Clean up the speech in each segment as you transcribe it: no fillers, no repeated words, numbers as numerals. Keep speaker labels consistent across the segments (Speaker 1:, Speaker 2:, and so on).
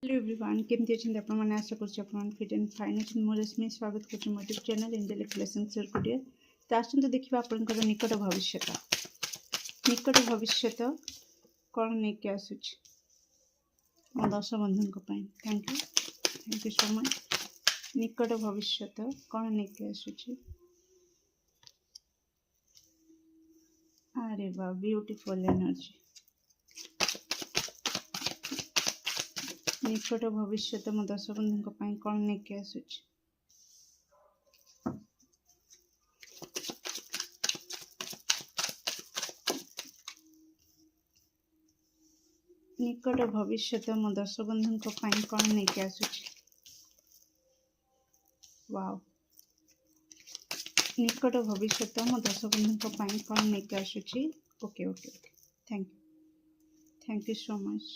Speaker 1: Hello everyone केमती अच्छे आपण मैंने आशा कर फिट एंड फाइन अच्छे मो रश्मि स्वागत कर YouTube channel India lesson video तो आसतु देखिए आपंकर निकट भविष्य कौन नहीं आसूँ मो दर्शक बंधु थैंक यू सो मच निकट भविष्य कौन नहीं आसूँ अरे वाह ब्यूटीफुल एनर्जी निकट भविष्य मो दर्शक बंधु कौन नहीं आसूँ निकट भविष्य मो दर्शक बंधु कौन नहीं आसूँ वाओ निकट भविष्य मो दर्शक बंधु कौन नहीं आसूँ okay okay okay thank you so much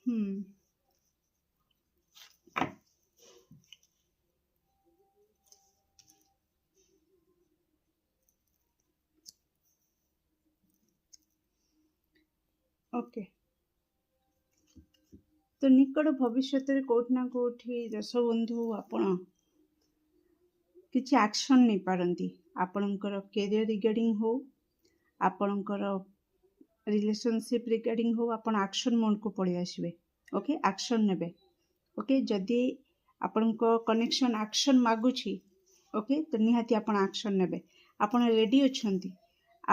Speaker 1: okay तो निकट भविष्य कोठना कोठी दर्शक बंधु आपण किसी एक्शन नहीं पारती आपणकर कैरियर रिगार्डिंग हो आपणकर रिलेशनशिप रिगार्डिंग हो आपण एक्शन मोड को पड़े आसबे ओके एक्शन नेबे ओके जदि आपण कनेक्शन एक्शन मागुछि ओके तो निहाती आपण एक्शन नेबे आपण रेडी अछंती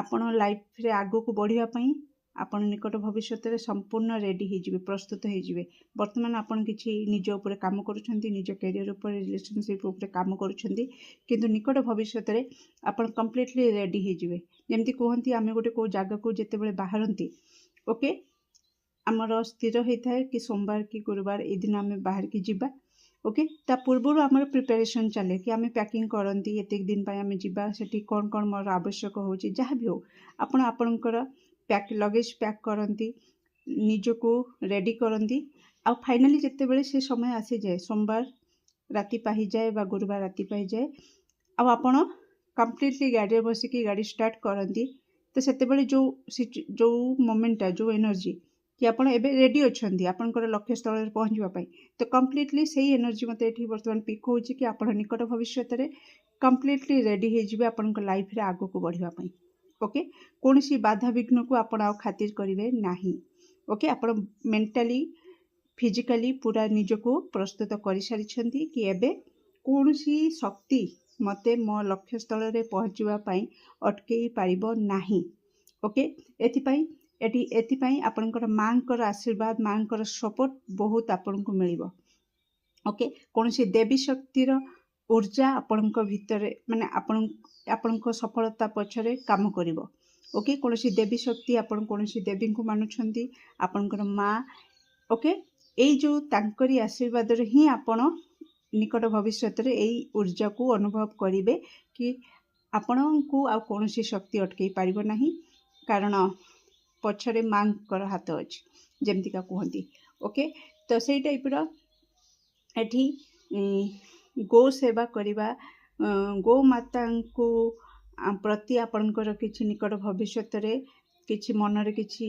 Speaker 1: आपण लाइफ रे आगो को बढ़िया पई आपण निकट भविष्य संपूर्ण रेडी हो प्रस्तुत हो बर्तमान आपण किसी निज उपर काम करुछंती निज कैरियर उपर रिलेशनशिप उपर काम करुछंती किंतु निकट भविष्य आपण कंप्लीटली रेडी हो जमती कहती आम गोटे को जगह को जिते बड़े बाहरती ओके आमर स्थिर होता है कि सोमवार कि गुरुवार ए दिन आम बाहर की जीवा ओके ता पूर्व आम प्रिपेरेसन चले कि आम पैकिंग करती एतिक दिन आम जीवा सेठी कौन कौन मोर आवश्यक हो जहाँ भी हो आपण आपणकर पैक लगेज पैक करती निजको रेडी करती आ फाइनाली जिते बड़े से समय आसी जाए सोमवार राति पाही जाए बा गुरुवार राति पाही जाए आपण कंप्लीटली गाड़ी बसिकी गाड़ी स्टार्ट करती तो सेतेबेले जो मोमेंटा जो एनर्जी कि आपण एबे रेडी अछंती आपनकर लक्ष्य स्थल पहुँचवाई तो कंप्लीटली सही एनर्जी मते एठी वर्तमान पिक हो कि आपण निकट भविष्य कंप्लीटली रेडी हो आपन लाइफ रे आगो को बढ़िया पई ओके कौन सी बाधा विघ्न को आपण आ खातिर करेंगे नहीं ओके आपण मेंटली फिजिकली पूरा निजको प्रस्तुत कर सारी कि एबे कौन सी शक्ति मते मो लक्ष्य स्थल रे पहुँचवाई अटकई पारिबो नहीं ओके एथिपाई आपणकर माँकर आशीर्वाद माँकर सपोर्ट बहुत आपन को मिलिबो ओके कौन सी देवी शक्तिर ऊर्जा आपणक भितर माने आपणक सफलता पछरे काम करिवो ओके कौन सी देवी शक्ति आपण कौन सी देवी को मानुछंती आपणकर माँ ओके एई जो तांकरी आशीर्वाद रे ही आपण निकट भविष्य एई ऊर्जा को अनुभव करिवे कि आपण को आ कौन सी शक्ति अटकई पारिबो नाही कारण पछरे माँकर हाथ अछि जेमतिका कहती ओके तो सेई टाइप रो एठी गो सेवा करिबा गो माता को प्रति आपणकर किछि निकट भविष्य किछि मनरे किछि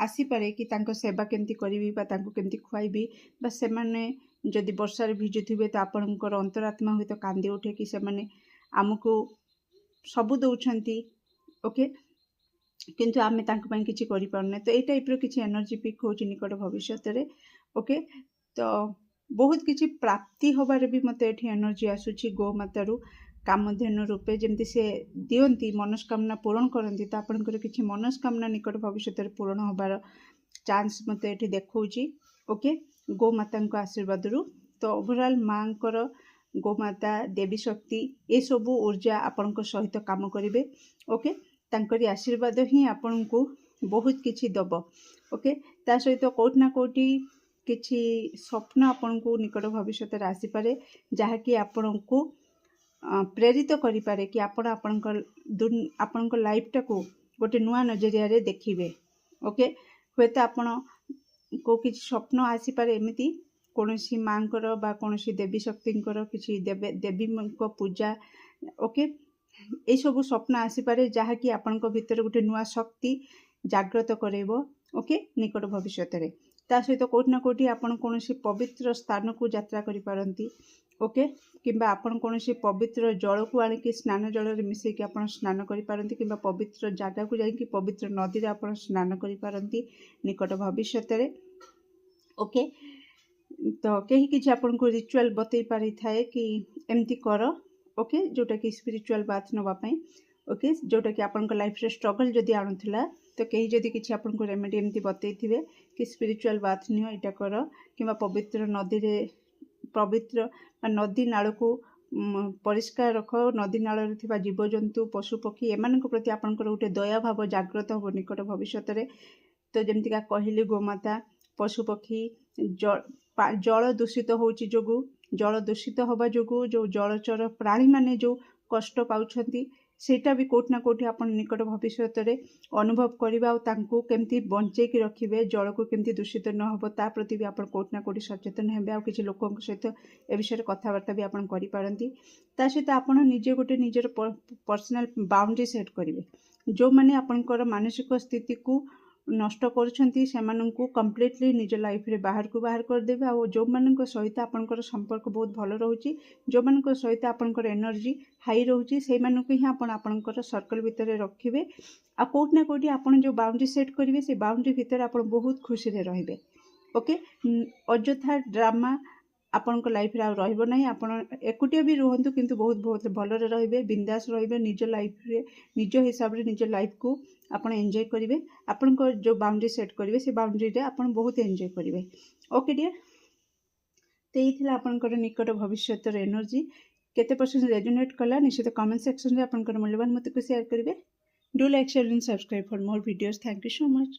Speaker 1: आसी पारे कि तांको सेवा केमती करिवि बा तांको केमती खुआइबि बा से माने जदि वर्षा रे भिजुथिबे तो आपणकर अंतरात्मा हुई तो कांदी उठे कि से माने आमको सबु दउछंती ओके किंतु आमे तांको पई किछि करि पारने तो ए टाइप रो किछि एनर्जी पिक होछि निकट भविष्य ओके तो बहुत किसी प्राप्ति होबार भी मत एठी एनर्जी आसूची गो मातारू कामधेनु रूपे जमती से दियंती मनस्कामना पूरण करती तो आपंकर किसी मनस्कामना निकट भविष्य पूरण होबार चांस मत एठी देखौची ओके गो माता आशीर्वाद रु तो ओवरऑल माँकर गोमाता देवी शक्ति ये सब ऊर्जा आपण सहित काम करेंगे ओके तांकरी आशीर्वाद ही आपण को बहुत किछि दब ओके ता सहित कोठना कोठी किछि स्वप्न आपण को निकट भविष्य आसीपे जहाँकि आपण को प्रेरित करि पारे कि आपण आपण लाइफटा को गोटे नुआ नजरिया रे देखिबे ओके हे तो आपण को किछि स्वप्न आसीपे एमिति कौनसी माँकर बा कौनसी देवी शक्तिंकर किछि देवी को पूजा ओके ये सब स्वप्न आसीपे जहाँकि आपण भीतर गोटे नुआ शक्ति ଜାଗ୍ରତ କରାଇବ ଓକେ ନିକଟ ଭବିଷ୍ୟତରେ। ତା ସହିତ କୋଉଠି ନା କୋଉଠି ଆପଣ କୌଣସି ପବିତ୍ର ସ୍ଥାନକୁ ଯାତ୍ରା କରିପାରନ୍ତି ଓକେ, କିମ୍ବା ଆପଣ କୌଣସି ପବିତ୍ର ଜଳକୁ ଆଣିକି ସ୍ନାନ ଜଳରେ ମିଶାଇକି ଆପଣ ସ୍ନାନ କରିପାରନ୍ତି, କିମ୍ବା ପବିତ୍ର ଜାଗାକୁ ଯାଇକି ପବିତ୍ର ନଦୀରେ ଆପଣ ସ୍ନାନ କରିପାରନ୍ତି ନିକଟ ଭବିଷ୍ୟତରେ ଓକେ। ତ କେହି କିଛି ଆପଣଙ୍କୁ ରିଚୁଆଲ୍ ବତେଇ ପାରିଥାଏ କି ଏମିତି କର ଓକେ, ଯେଉଁଟାକି ସ୍ପିରିଚୁଆଲ୍ ବାଥ୍ ନେବା ପାଇଁ ଓକେ, ଯେଉଁଟାକି ଆପଣଙ୍କ ଲାଇଫ୍ରେ ଷ୍ଟ୍ରଗଲ୍ ଯଦି ଆଣୁଥିଲା ତ କେହି ଯଦି କିଛି ଆପଣଙ୍କୁ ରେମେଡ଼ି ଏମିତି ବତେଇଥିବେ କି ସ୍ପିରିଚୁଆଲ୍ ବାଥ୍ ନିଅ ଏଇଟା କର, କିମ୍ବା ପବିତ୍ର ନଦୀରେ ପବିତ୍ର ନଦୀ ନାଳକୁ ପରିଷ୍କାର ରଖ, ନଦୀ ନାଳରେ ଥିବା ଜୀବଜନ୍ତୁ ପଶୁପକ୍ଷୀ ଏମାନଙ୍କ ପ୍ରତି ଆପଣଙ୍କର ଗୋଟେ ଦୟା ଭାବ ଜାଗ୍ରତ ହେବ ନିକଟ ଭବିଷ୍ୟତରେ। ତ ଯେମିତିକା କହିଲି ଗୋମାତା ପଶୁପକ୍ଷୀ ଜଳ ଦୂଷିତ ହେଉଛି ଯୋଗୁଁ, ଜଳ ଦୂଷିତ ହେବା ଯୋଗୁଁ ଯେଉଁ ଜଳଚର ପ୍ରାଣୀମାନେ ଯେଉଁ କଷ୍ଟ ପାଉଛନ୍ତି ସେଇଟା ବି କୋଉଠି ନା କୋଉଠି ଆପଣ ନିକଟ ଭବିଷ୍ୟତରେ ଅନୁଭବ କରିବେ, ଆଉ ତାଙ୍କୁ କେମିତି ବଞ୍ଚେଇକି ରଖିବେ, ଜଳକୁ କେମିତି ଦୂଷିତ ନ ହେବ ତା ପ୍ରତି ବି ଆପଣ କୋଉଠି ନା କୋଉଠି ସଚେତନ ହେବେ, ଆଉ କିଛି ଲୋକଙ୍କ ସହିତ ଏ ବିଷୟରେ କଥାବାର୍ତ୍ତା ବି ଆପଣ କରିପାରନ୍ତି। ତା ସହିତ ଆପଣ ନିଜେ ଗୋଟେ ନିଜର ପର୍ସନାଲ ବାଉଣ୍ଡରୀ ସେଟ୍ କରିବେ। ଯେଉଁମାନେ ଆପଣଙ୍କର ମାନସିକ ସ୍ଥିତିକୁ ନଷ୍ଟ କରୁଛନ୍ତି ସେମାନଙ୍କୁ କମ୍ପ୍ଲିଟଲି ନିଜ ଲାଇଫରେ ବାହାରକୁ ବାହାର କରିଦେବେ, ଆଉ ଯେଉଁମାନଙ୍କ ସହିତ ଆପଣଙ୍କର ସମ୍ପର୍କ ବହୁତ ଭଲ ରହୁଛି, ଯେଉଁମାନଙ୍କ ସହିତ ଆପଣଙ୍କର ଏନର୍ଜି ହାଇ ରହୁଛି ସେଇମାନଙ୍କୁ ହିଁ ଆପଣ ଆପଣଙ୍କର ସର୍କଲ୍ ଭିତରେ ରଖିବେ। ଆଉ କୋଉଠି ନା କୋଉଠି ଆପଣ ଯେଉଁ ବାଉଣ୍ଡରୀ ସେଟ୍ କରିବେ ସେ ବାଉଣ୍ଡରୀ ଭିତରେ ଆପଣ ବହୁତ ଖୁସିରେ ରହିବେ ଓକେ। ଅଯଥା ଡ୍ରାମା ଆପଣଙ୍କ ଲାଇଫରେ ଆଉ ରହିବ ନାହିଁ। ଆପଣ ଏକୁଟିଆ ବି ରୁହନ୍ତୁ କିନ୍ତୁ ବହୁତ ବହୁତ ଭଲରେ ରହିବେ, ବିନ୍ଦାସ ରହିବେ, ନିଜ ଲାଇଫରେ ନିଜ ହିସାବରେ ନିଜ ଲାଇଫକୁ ଆପଣ ଏନ୍ଜୟ କରିବେ। ଆପଣଙ୍କ ଯେଉଁ ବାଉଣ୍ଡରୀ ସେଟ୍ କରିବେ ସେ ବାଉଣ୍ଡରୀରେ ଆପଣ ବହୁତ ଏନ୍ଜୟ କରିବେ ଓକେ ଡିୟର୍। ତ ଏଇ ଥିଲା ଆପଣଙ୍କର ନିକଟ ଭବିଷ୍ୟତର ଏନର୍ଜି। କେତେ ପରସେଣ୍ଟ ରେଜୋନେଟ୍ କଲା ନିଶ୍ଚିତ କମେଣ୍ଟ ସେକ୍ସନରେ ଆପଣଙ୍କର ମୂଲ୍ୟବାନ ମତକୁ ସେୟାର କରିବେ। Do like, share and subscribe for more videos. Thank you so much.